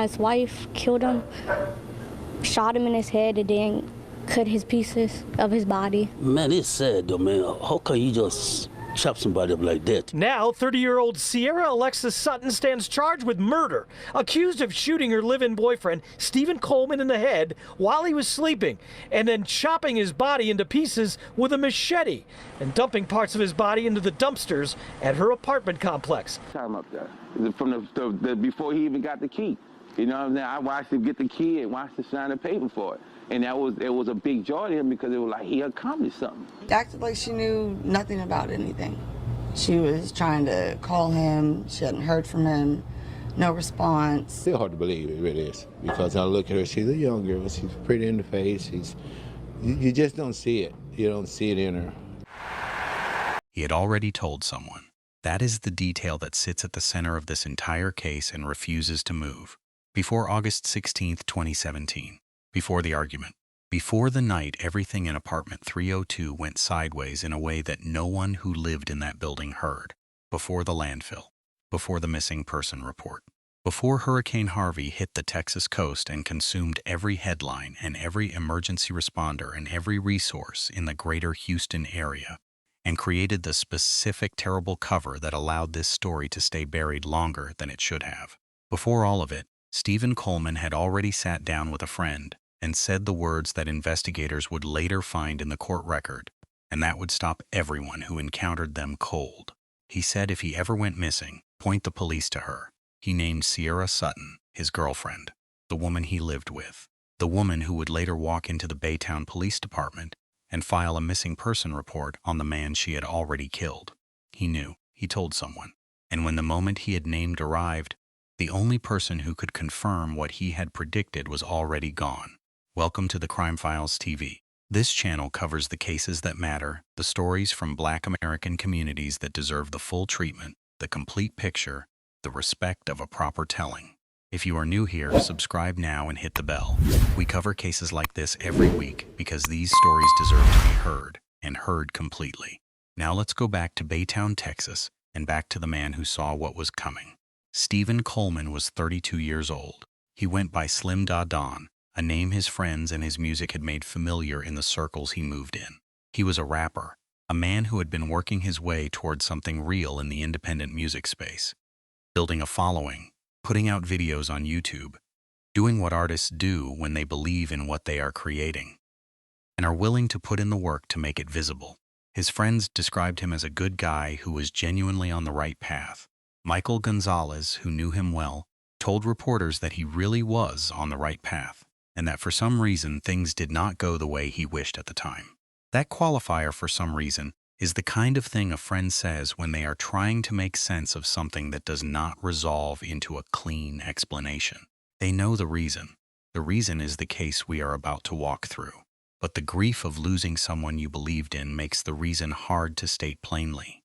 His wife killed him, shot him in his head, and then cut his pieces of his body. Man, it's sad though, man. How can you just chop somebody up like that? Now, 30-year-old Cierra Alexis Sutton stands charged with murder, accused of shooting her live-in boyfriend, Stephen Coleman, in the head while he was sleeping, and then chopping his body into pieces with a machete and dumping parts of his body into the dumpsters at her apartment complex. Time up there from the before he even got the key. You know what I'm saying? I watched him get the key and watched him sign the paper for it. And it was a big joy to him because it was like he accomplished something. She acted like she knew nothing about anything. She was trying to call him. She hadn't heard from him. No response. Still hard to believe, it really is. Because I look at her, she's a young girl. She's pretty in the face. You just don't see it. You don't see it in her. He had already told someone. That is the detail that sits at the center of this entire case and refuses to move. Before August 16, 2017, before the argument, before the night everything in apartment 302 went sideways in a way that no one who lived in that building heard, before the landfill, before the missing person report, before Hurricane Harvey hit the Texas coast and consumed every headline and every emergency responder and every resource in the greater Houston area, and created the specific terrible cover that allowed this story to stay buried longer than it should have. Before all of it, Stephen Coleman had already sat down with a friend and said the words that investigators would later find in the court record, and that would stop everyone who encountered them cold. He said if he ever went missing, point the police to her. He named Cierra Sutton, his girlfriend, the woman he lived with, the woman who would later walk into the Baytown Police Department and file a missing person report on the man she had already killed. He knew. He told someone. And when the moment he had named arrived, the only person who could confirm what he had predicted was already gone. Welcome to the Crime Files TV. This channel covers the cases that matter, the stories from Black American communities that deserve the full treatment, the complete picture, the respect of a proper telling. If you are new here, subscribe now and hit the bell. We cover cases like this every week because these stories deserve to be heard, and heard completely. Now let's go back to Baytown, Texas, and back to the man who saw what was coming. Stephen Coleman was 32 years old. He went by Slim Da Don, a name his friends and his music had made familiar in the circles he moved in. He was a rapper, a man who had been working his way toward something real in the independent music space, building a following, putting out videos on YouTube, doing what artists do when they believe in what they are creating, and are willing to put in the work to make it visible. His friends described him as a good guy who was genuinely on the right path. Michael Gonzalez, who knew him well, told reporters that he really was on the right path, and that for some reason things did not go the way he wished at the time. That qualifier, for some reason, is the kind of thing a friend says when they are trying to make sense of something that does not resolve into a clean explanation. They know the reason. The reason is the case we are about to walk through. But the grief of losing someone you believed in makes the reason hard to state plainly.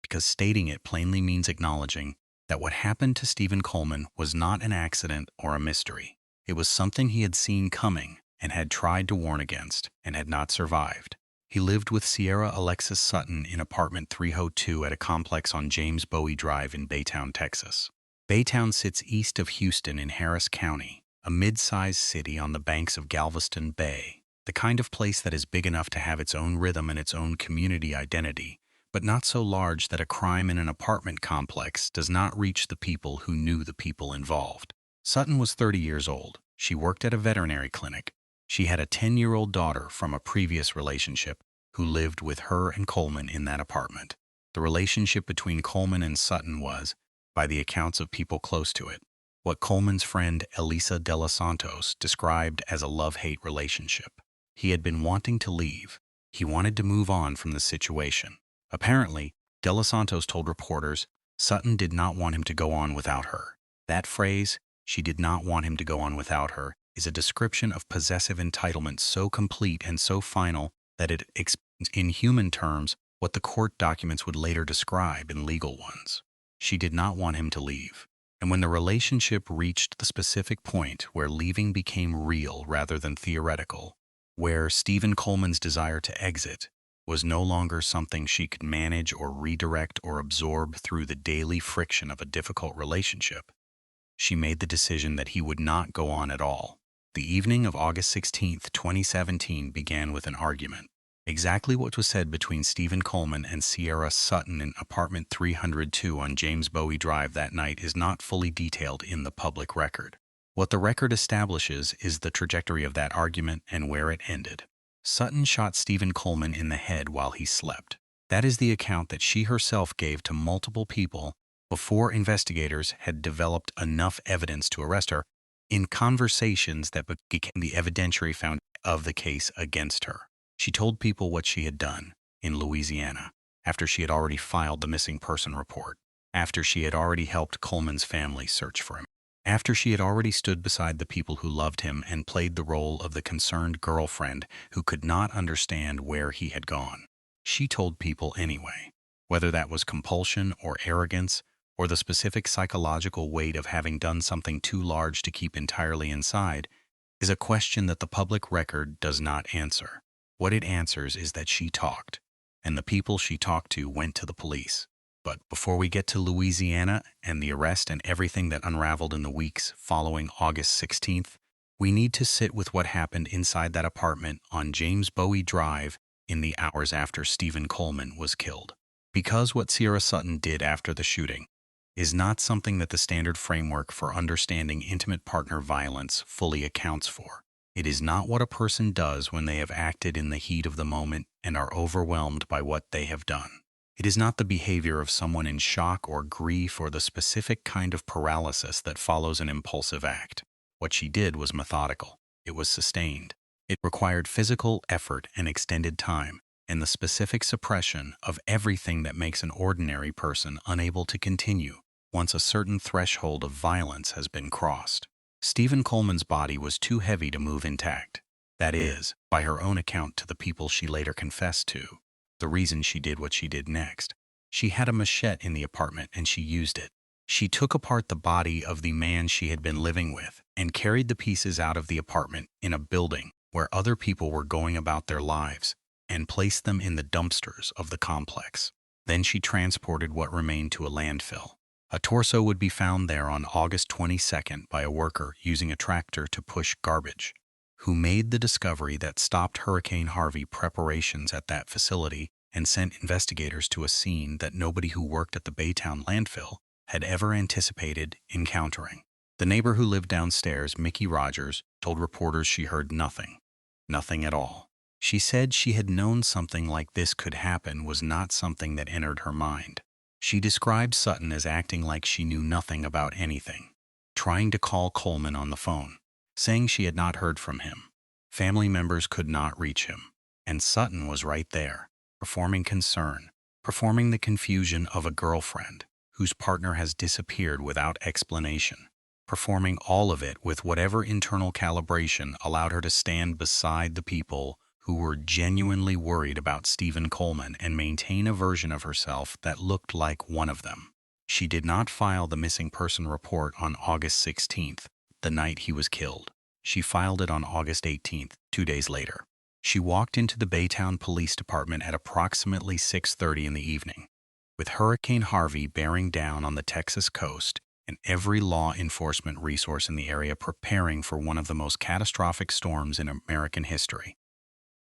Because stating it plainly means acknowledging that what happened to Stephen Coleman was not an accident or a mystery. It was something he had seen coming and had tried to warn against and had not survived. He lived with Cierra Alexis Sutton in apartment 302 at a complex on James Bowie Drive in Baytown, Texas. Baytown sits east of Houston in Harris County, a mid-sized city on the banks of Galveston Bay, the kind of place that is big enough to have its own rhythm and its own community identity, but not so large that a crime in an apartment complex does not reach the people who knew the people involved. Sutton was 30 years old. She worked at a veterinary clinic. She had a 10-year-old daughter from a previous relationship who lived with her and Coleman in that apartment. The relationship between Coleman and Sutton was, by the accounts of people close to it, what Coleman's friend Elisa De Los Santos described as a love-hate relationship. He had been wanting to leave. He wanted to move on from the situation. Apparently, De Los Santos told reporters Sutton did not want him to go on without her. That phrase, "she did not want him to go on without her," is a description of possessive entitlement so complete and so final that it explains in human terms what the court documents would later describe in legal ones. She did not want him to leave. And when the relationship reached the specific point where leaving became real rather than theoretical, where Stephen Coleman's desire to exit was no longer something she could manage or redirect or absorb through the daily friction of a difficult relationship, she made the decision that he would not go on at all. The evening of August 16, 2017 began with an argument. Exactly what was said between Stephen Coleman and Cierra Sutton in apartment 302 on James Bowie Drive that night is not fully detailed in the public record. What the record establishes is the trajectory of that argument and where it ended. Sutton shot Stephen Coleman in the head while he slept. That is the account that she herself gave to multiple people before investigators had developed enough evidence to arrest her in conversations that became the evidentiary foundation of the case against her. She told people what she had done in Louisiana after she had already filed the missing person report, after she had already helped Coleman's family search for him, after she had already stood beside the people who loved him and played the role of the concerned girlfriend who could not understand where he had gone. She told people anyway. Whether that was compulsion or arrogance or the specific psychological weight of having done something too large to keep entirely inside is a question that the public record does not answer. What it answers is that she talked, and the people she talked to went to the police. But before we get to Louisiana and the arrest and everything that unraveled in the weeks following August 16th, we need to sit with what happened inside that apartment on James Bowie Drive in the hours after Stephen Coleman was killed. Because what Cierra Sutton did after the shooting is not something that the standard framework for understanding intimate partner violence fully accounts for. It is not what a person does when they have acted in the heat of the moment and are overwhelmed by what they have done. It is not the behavior of someone in shock or grief or the specific kind of paralysis that follows an impulsive act. What she did was methodical. It was sustained. It required physical effort and extended time, and the specific suppression of everything that makes an ordinary person unable to continue once a certain threshold of violence has been crossed. Stephen Coleman's body was too heavy to move intact. That is, by her own account to the people she later confessed to, the reason she did what she did next. She had a machete in the apartment and she used it. She took apart the body of the man she had been living with and carried the pieces out of the apartment in a building where other people were going about their lives and placed them in the dumpsters of the complex. Then she transported what remained to a landfill. A torso would be found there on August 22nd by a worker using a tractor to push garbage, who made the discovery that stopped Hurricane Harvey preparations at that facility and sent investigators to a scene that nobody who worked at the Baytown landfill had ever anticipated encountering. The neighbor who lived downstairs, Mickey Rogers, told reporters she heard nothing at all. She said she had known something like this could happen was not something that entered her mind. She described Sutton as acting like she knew nothing about anything, trying to call Coleman on the phone, saying she had not heard from him. Family members could not reach him, and Sutton was right there, performing concern, performing the confusion of a girlfriend whose partner has disappeared without explanation, performing all of it with whatever internal calibration allowed her to stand beside the people who were genuinely worried about Stephen Coleman and maintain a version of herself that looked like one of them. She did not file the missing person report on August 16th, the night he was killed. She filed it on August 18th, 2 days later. She walked into the Baytown Police Department at approximately 6:30 in the evening. With Hurricane Harvey bearing down on the Texas coast and every law enforcement resource in the area preparing for one of the most catastrophic storms in American history,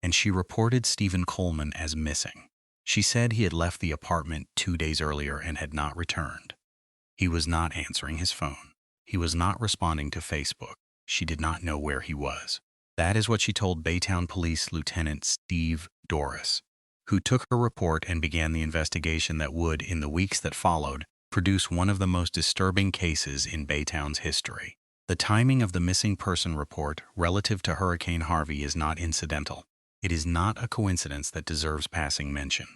and she reported Stephen Coleman as missing. She said he had left the apartment 2 days earlier and had not returned. He was not answering his phone. He was not responding to Facebook. She did not know where he was. That is what she told Baytown Police Lieutenant Steve Doris, who took her report and began the investigation that would, in the weeks that followed, produce one of the most disturbing cases in Baytown's history. The timing of the missing person report relative to Hurricane Harvey is not incidental. It is not a coincidence that deserves passing mention.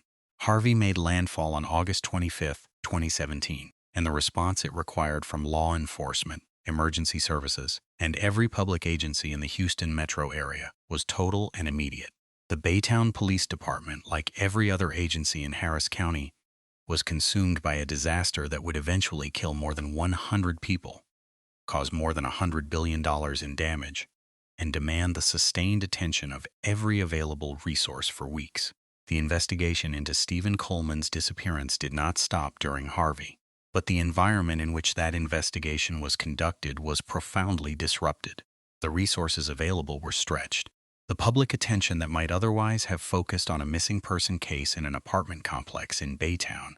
Harvey made landfall on August 25, 2017, and the response it required from law enforcement, emergency services, and every public agency in the Houston metro area was total and immediate. The Baytown Police Department, like every other agency in Harris County, was consumed by a disaster that would eventually kill more than 100 people, cause more than $100 billion in damage, and demand the sustained attention of every available resource for weeks. The investigation into Stephen Coleman's disappearance did not stop during Harvey, but the environment in which that investigation was conducted was profoundly disrupted. The resources available were stretched. The public attention that might otherwise have focused on a missing person case in an apartment complex in Baytown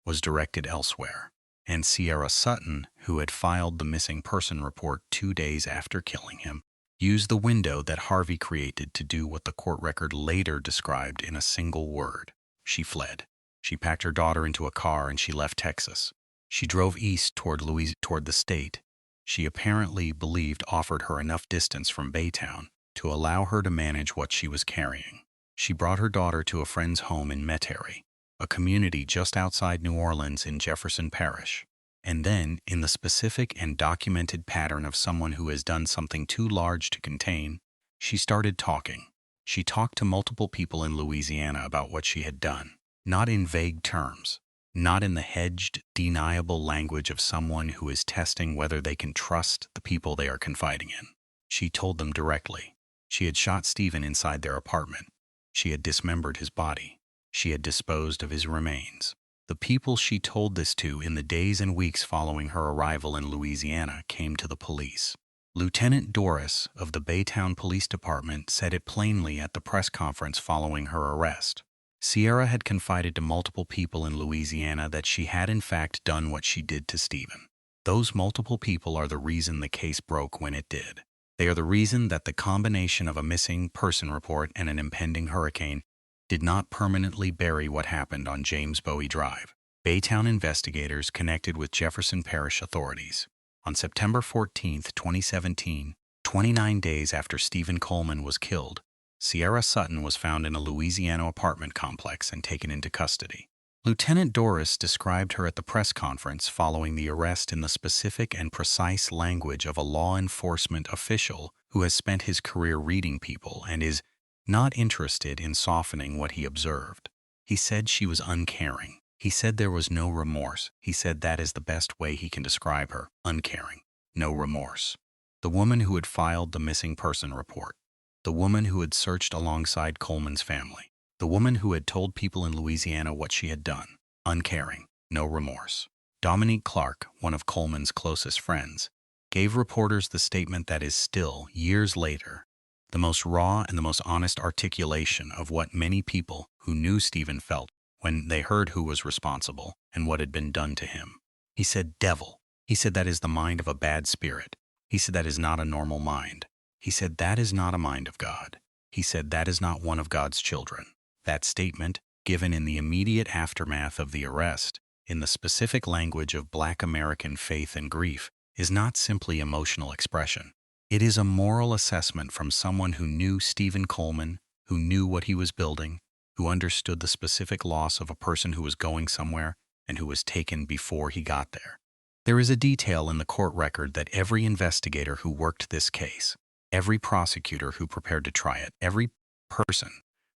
was directed elsewhere, and Cierra Sutton, who had filed the missing person report 2 days after killing him, used the window that Harvey created to do what the court record later described in a single word. She fled. She packed her daughter into a car and she left Texas. She drove east toward the state she apparently believed offered her enough distance from Baytown to allow her to manage what she was carrying. She brought her daughter to a friend's home in Metairie, a community just outside New Orleans in Jefferson Parish. And then, in the specific and documented pattern of someone who has done something too large to contain, she started talking. She talked to multiple people in Louisiana about what she had done, not in vague terms, not in the hedged, deniable language of someone who is testing whether they can trust the people they are confiding in. She told them directly. She had shot Stephen inside their apartment. She had dismembered his body. She had disposed of his remains. The people she told this to in the days and weeks following her arrival in Louisiana came to the police. Lieutenant Doris of the Baytown Police Department said it plainly at the press conference following her arrest. Cierra had confided to multiple people in Louisiana that she had in fact done what she did to Stephen. Those multiple people are the reason the case broke when it did. They are the reason that the combination of a missing person report and an impending hurricane did not permanently bury what happened on James Bowie Drive. Baytown investigators connected with Jefferson Parish authorities. On September 14, 2017, 29 days after Stephen Coleman was killed, Cierra Sutton was found in a Louisiana apartment complex and taken into custody. Lieutenant Doris described her at the press conference following the arrest in the specific and precise language of a law enforcement official who has spent his career reading people and is not interested in softening what he observed. He said she was uncaring. He said there was no remorse. He said that is the best way he can describe her, uncaring, no remorse. The woman who had filed the missing person report. The woman who had searched alongside Coleman's family. The woman who had told people in Louisiana what she had done, uncaring, no remorse. Dominique Clark, one of Coleman's closest friends, gave reporters the statement that is still, years later, the most raw and the most honest articulation of what many people who knew Stephen felt when they heard who was responsible and what had been done to him. He said, "Devil." He said that is the mind of a bad spirit. He said that is not a normal mind. He said that is not a mind of God. He said that is not one of God's children. That statement, given in the immediate aftermath of the arrest, in the specific language of Black American faith and grief, is not simply emotional expression. It is a moral assessment from someone who knew Stephen Coleman, who knew what he was building, who understood the specific loss of a person who was going somewhere and who was taken before he got there. There is a detail in the court record that every investigator who worked this case, every prosecutor who prepared to try it, every person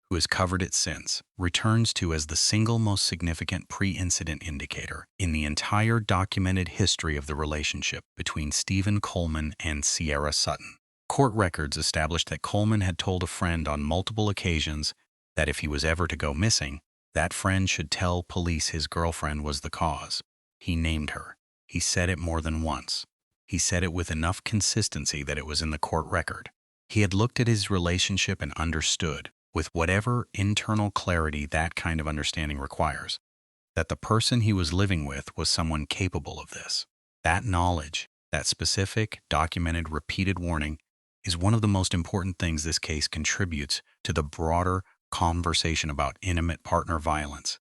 who has covered it since, returns to as the single most significant pre-incident indicator in the entire documented history of the relationship between Stephen Coleman and Cierra Sutton. Court records established that Coleman had told a friend on multiple occasions that if he was ever to go missing, that friend should tell police his girlfriend was the cause. He named her. He said it more than once. He said it with enough consistency that it was in the court record. He had looked at his relationship and understood, with whatever internal clarity that kind of understanding requires, that the person he was living with was someone capable of this. That knowledge, that specific, documented, repeated warning, is one of the most important things this case contributes to the broader conversation about intimate partner violence,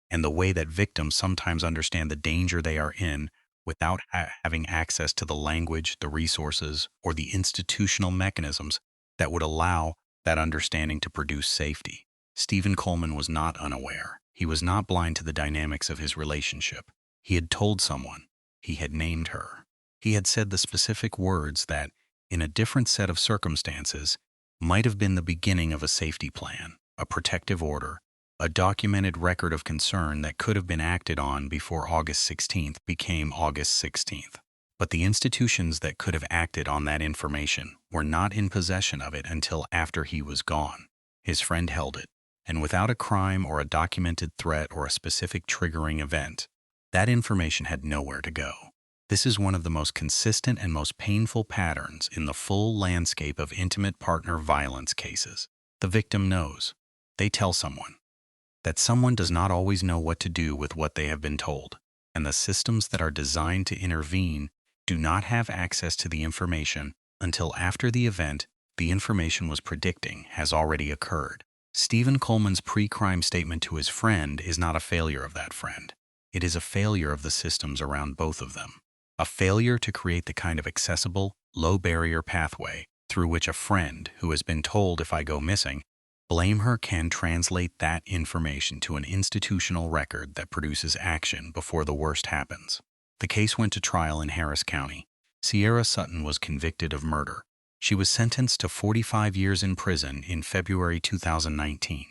and the way that victims sometimes understand the danger they are in without having access to the language, the resources, or the institutional mechanisms that would allow that understanding to produce safety. Stephen Coleman was not unaware. He was not blind to the dynamics of his relationship. He had told someone. He had named her. He had said the specific words that, in a different set of circumstances, might have been the beginning of a safety plan, a protective order, a documented record of concern that could have been acted on before August 16th became August 16th. But the institutions that could have acted on that information were not in possession of it until after he was gone. His friend held it, and without a crime or a documented threat or a specific triggering event, That information had nowhere to go. This is one of the most consistent and most painful patterns in the full landscape of intimate partner violence cases. The victim knows. They tell someone. That someone does not always know what to do with what they have been told, and the systems that are designed to intervene do not have access to the information until after the event the information was predicting has already occurred. Stephen Coleman's pre-crime statement to his friend is not a failure of that friend. It is a failure of the systems around both of them. A failure to create the kind of accessible, low-barrier pathway through which a friend who has been told if I go missing, blame her can translate that information to an institutional record that produces action before the worst happens. The case went to trial in Harris County. Cierra Sutton was convicted of murder. She was sentenced to 45 years in prison in February 2019,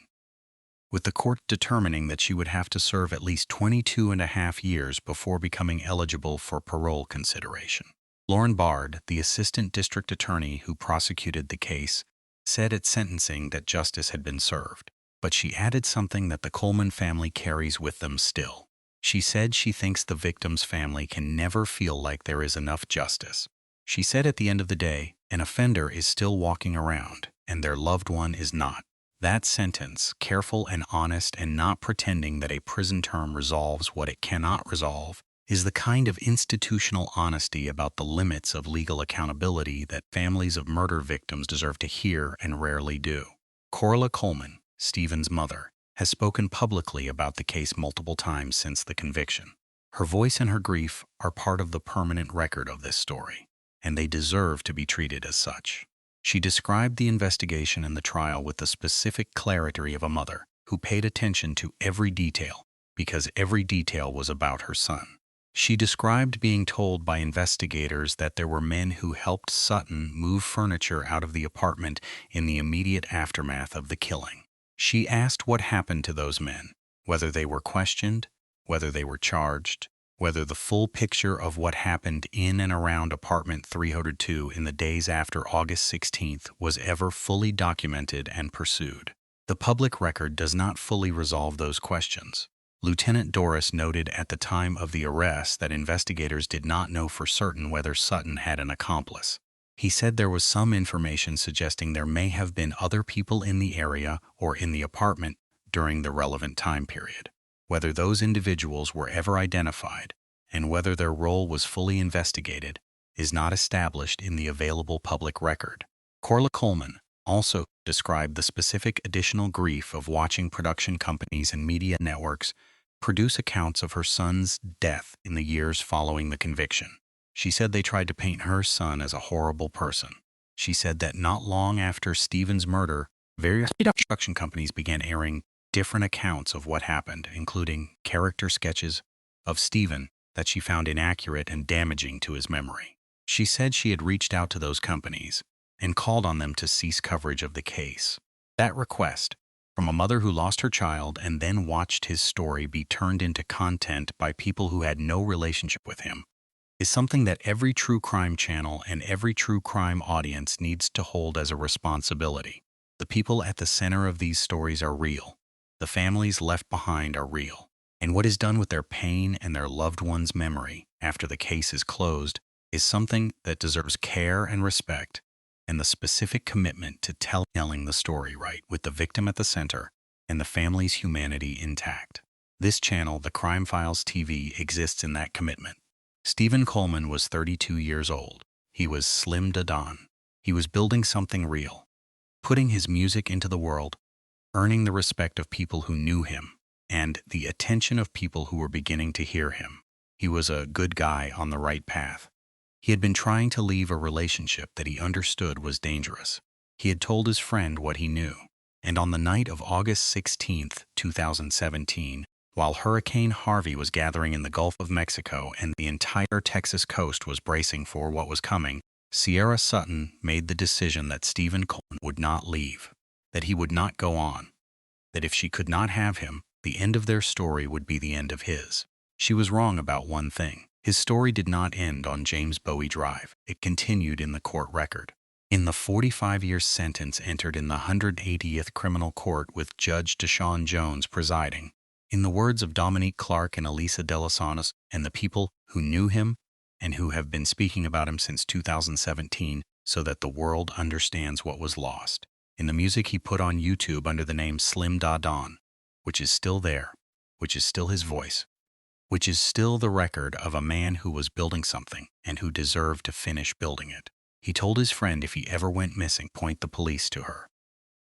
with the court determining that she would have to serve at least 22.5 years before becoming eligible for parole consideration. Lauren Bard, the assistant district attorney who prosecuted the case, said at sentencing that justice had been served, but she added something that the Coleman family carries with them still. She said she thinks the victim's family can never feel like there is enough justice. She said at the end of the day, an offender is still walking around, and their loved one is not. That sentence, careful and honest and not pretending that a prison term resolves what it cannot resolve, is the kind of institutional honesty about the limits of legal accountability that families of murder victims deserve to hear and rarely do. Corla Coleman, Stephen's mother, has spoken publicly about the case multiple times since the conviction. Her voice and her grief are part of the permanent record of this story, and they deserve to be treated as such. She described the investigation and the trial with the specific clarity of a mother who paid attention to every detail because every detail was about her son. She described being told by investigators that there were men who helped Sutton move furniture out of the apartment in the immediate aftermath of the killing. She asked what happened to those men, whether they were questioned, whether they were charged, whether the full picture of what happened in and around apartment 302 in the days after August 16th was ever fully documented and pursued. The public record does not fully resolve those questions. Lieutenant Doris noted at the time of the arrest that investigators did not know for certain whether Sutton had an accomplice. He said there was some information suggesting there may have been other people in the area or in the apartment during the relevant time period. Whether those individuals were ever identified and whether their role was fully investigated is not established in the available public record. Corla Coleman also described the specific additional grief of watching production companies and media networks produce accounts of her son's death in the years following the conviction. She said they tried to paint her son as a horrible person. She said that not long after Stephen's murder, various production companies began airing different accounts of what happened, including character sketches of Stephen that she found inaccurate and damaging to his memory. She said she had reached out to those companies and called on them to cease coverage of the case. That request, from a mother who lost her child and then watched his story be turned into content by people who had no relationship with him, is something that every true crime channel and every true crime audience needs to hold as a responsibility. The people at the center of these stories are real. The families left behind are real. And what is done with their pain and their loved one's memory after the case is closed is something that deserves care and respect and the specific commitment to telling the story right with the victim at the center and the family's humanity intact. This channel, the Crime Files TV, exists in that commitment. Stephen Coleman was 32 years old. He was Slim da Don. He was building something real, putting his music into the world, earning the respect of people who knew him, and the attention of people who were beginning to hear him. He was a good guy on the right path. He had been trying to leave a relationship that he understood was dangerous. He had told his friend what he knew, and on the night of August 16, 2017, while Hurricane Harvey was gathering in the Gulf of Mexico and the entire Texas coast was bracing for what was coming, Cierra Sutton made the decision that Stephen Coleman would not leave, that he would not go on, that if she could not have him, the end of their story would be the end of his. She was wrong about one thing. His story did not end on James Bowie Drive. It continued in the court record. In the 45-year sentence entered in the 180th Criminal Court with Judge Deshaun Jones presiding, In the words of Dominique Clark and Elisa Delasanas and the people who knew him and who have been speaking about him since 2017 so that the world understands what was lost. In the music he put on YouTube under the name Slim Da Don, which is still there, which is still his voice, which is still the record of a man who was building something and who deserved to finish building it. He told his friend if he ever went missing, point the police to her.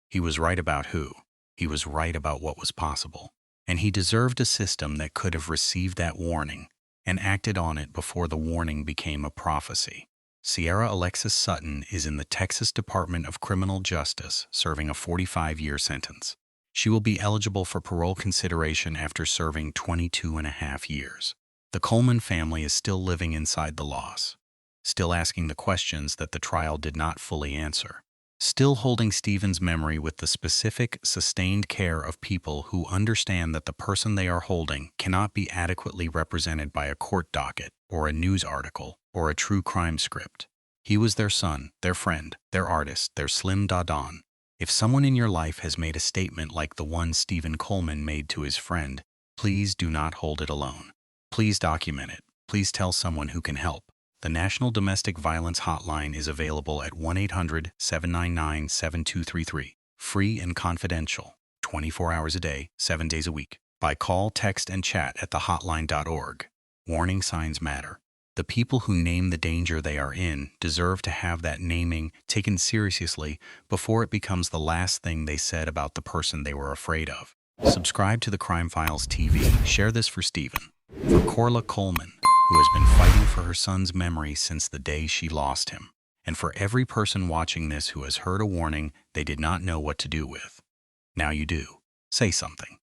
He was right about who. He was right about what was possible. And he deserved a system that could have received that warning and acted on it before the warning became a prophecy. Cierra Alexis Sutton is in the Texas Department of Criminal Justice, serving a 45-year sentence. She will be eligible for parole consideration after serving 22.5 years. The Coleman family is still living inside the loss, still asking the questions that the trial did not fully answer, still holding Stephen's memory with the specific, sustained care of people who understand that the person they are holding cannot be adequately represented by a court docket or a news article or a true crime script. He was their son, their friend, their artist, their Slim Da Don. If someone in your life has made a statement like the one Stephen Coleman made to his friend, please do not hold it alone. Please document it. Please tell someone who can help. The National Domestic Violence Hotline is available at 1-800-799-7233. Free and confidential, 24 hours a day, 7 days a week. By call, text, and chat at thehotline.org. Warning signs matter. The people who name the danger they are in deserve to have that naming taken seriously before it becomes the last thing they said about the person they were afraid of. Subscribe to the Crime Files TV. Share this for Stephen. For Corla Coleman, who has been fighting for her son's memory since the day she lost him. And for every person watching this who has heard a warning they did not know what to do with. Now you do. Say something.